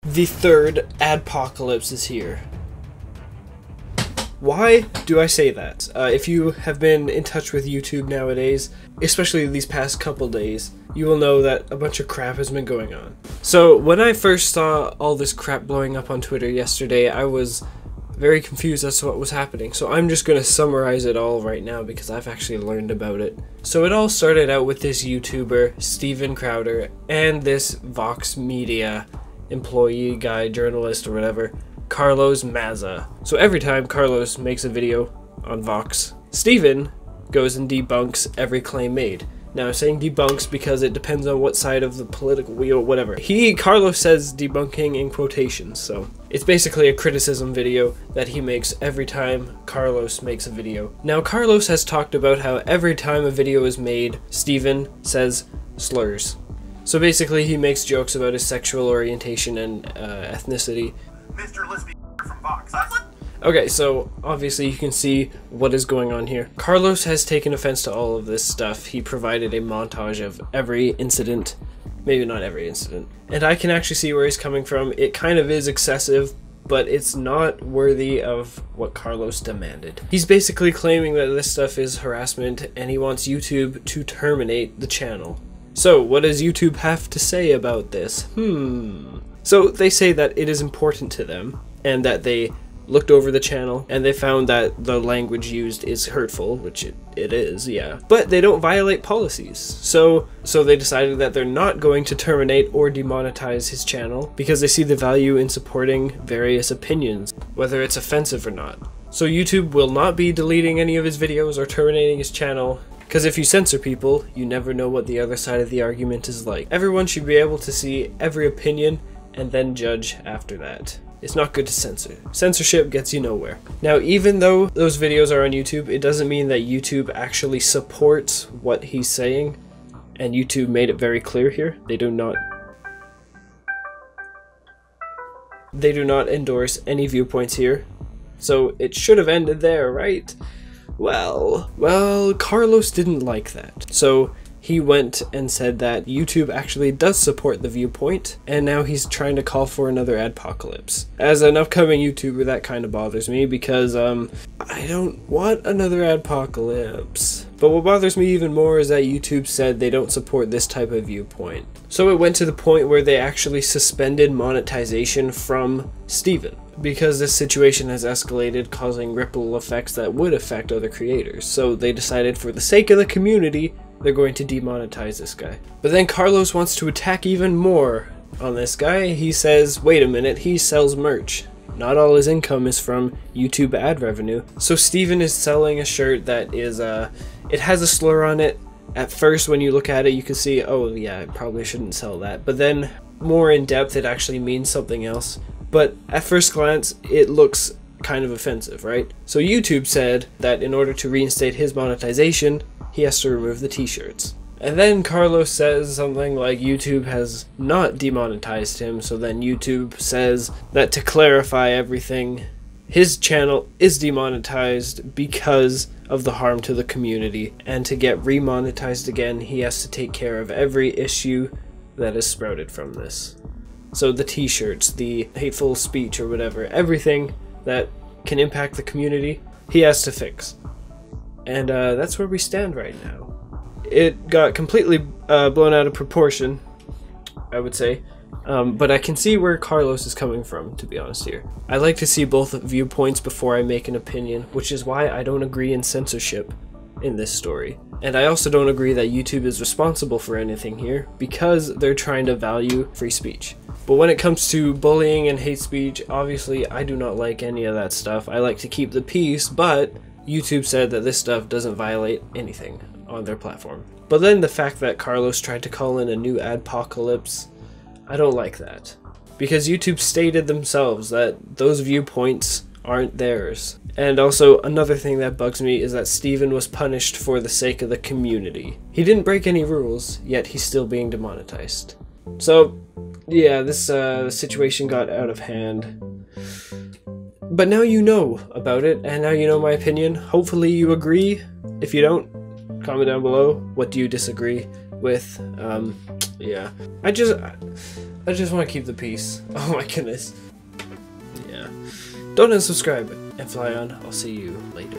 The third Adpocalypse is here. Why do I say that? If you have been in touch with YouTube nowadays, especially these past couple days, you will know that a bunch of crap has been going on. So when I first saw all this crap blowing up on Twitter yesterday, I was very confused as to what was happening. So I'm just going to summarize it all right now because I've actually learned about it. So it all started out with this YouTuber, StevenCrowder, and this Vox Media employee guy, journalist or whatever, Carlos Maza. So every time Carlos makes a video on Vox, Steven goes and debunks every claim made. Now I'm saying debunks because it depends on what side of the political wheel, whatever. Carlos says debunking in quotations, so it's basically a criticism video that he makes every time Carlos makes a video. Now Carlos has talked about how every time a video is made, Steven says slurs. So basically he makes jokes about his sexual orientation and ethnicity. Mr. Lesbian from Vox. Okay, so obviously you can see what is going on here. Carlos has taken offense to all of this stuff. He provided a montage of every incident. Maybe not every incident. And I can actually see where he's coming from. It kind of is excessive, but it's not worthy of what Carlos demanded. He's basically claiming that this stuff is harassment and he wants YouTube to terminate the channel. So what does YouTube have to say about this? So they say that it is important to them and that they looked over the channel and they found that the language used is hurtful, which it is, yeah. But they don't violate policies. So they decided that they're not going to terminate or demonetize his channel because they see the value in supporting various opinions, whether it's offensive or not. So YouTube will not be deleting any of his videos or terminating his channel. Because if you censor people, you never know what the other side of the argument is like. Everyone should be able to see every opinion and then judge after that. It's not good to censor. Censorship gets you nowhere. Now, even though those videos are on YouTube, it doesn't mean that YouTube actually supports what he's saying. And YouTube made it very clear here. They do not endorse any viewpoints here. So it should have ended there, right? Well, Carlos didn't like that. So he went and said that YouTube actually does support the viewpoint, and now he's trying to call for another Adpocalypse. As an upcoming YouTuber, that kind of bothers me because, I don't want another Adpocalypse. But what bothers me even more is that YouTube said they don't support this type of viewpoint. So it went to the point where they actually suspended monetization from Steven, because this situation has escalated, causing ripple effects that would affect other creators. So they decided, for the sake of the community, they're going to demonetize this guy. But then Carlos wants to attack even more on this guy. He says, wait a minute, he sells merch. Not all his income is from YouTube ad revenue. So Steven is selling a shirt that is, it has a slur on it. At first, when you look at it, you can see, oh yeah, I probably shouldn't sell that. But then, more in depth, it actually means something else. But at first glance, it looks kind of offensive, right? So YouTube said that in order to reinstate his monetization, he has to remove the t-shirts. And then Carlos says something like YouTube has not demonetized him, so then YouTube says that to clarify everything, his channel is demonetized because of the harm to the community, and to get remonetized again, he has to take care of every issue that is sprouted from this. So the t-shirts, the hateful speech or whatever, everything that can impact the community, he has to fix. And that's where we stand right now. It got completely blown out of proportion, I would say. But I can see where Carlos is coming from, to be honest here. I like to see both viewpoints before I make an opinion, which is why I don't agree in censorship in this story. And I also don't agree that YouTube is responsible for anything here, because they're trying to value free speech. But when it comes to bullying and hate speech, obviously I do not like any of that stuff. I like to keep the peace, but YouTube said that this stuff doesn't violate anything on their platform. But then the fact that Carlos tried to call in a new Adpocalypse, I don't like that. Because YouTube stated themselves that those viewpoints aren't theirs. And also, another thing that bugs me is that Steven was punished for the sake of the community. He didn't break any rules, yet he's still being demonetized. So, yeah, this situation got out of hand. But now you know about it, and now you know my opinion. Hopefully you agree. If you don't, comment down below. What do you disagree with? Yeah. I just want to keep the peace. Oh my goodness. Yeah. Don't unsubscribe and fly on. I'll see you later.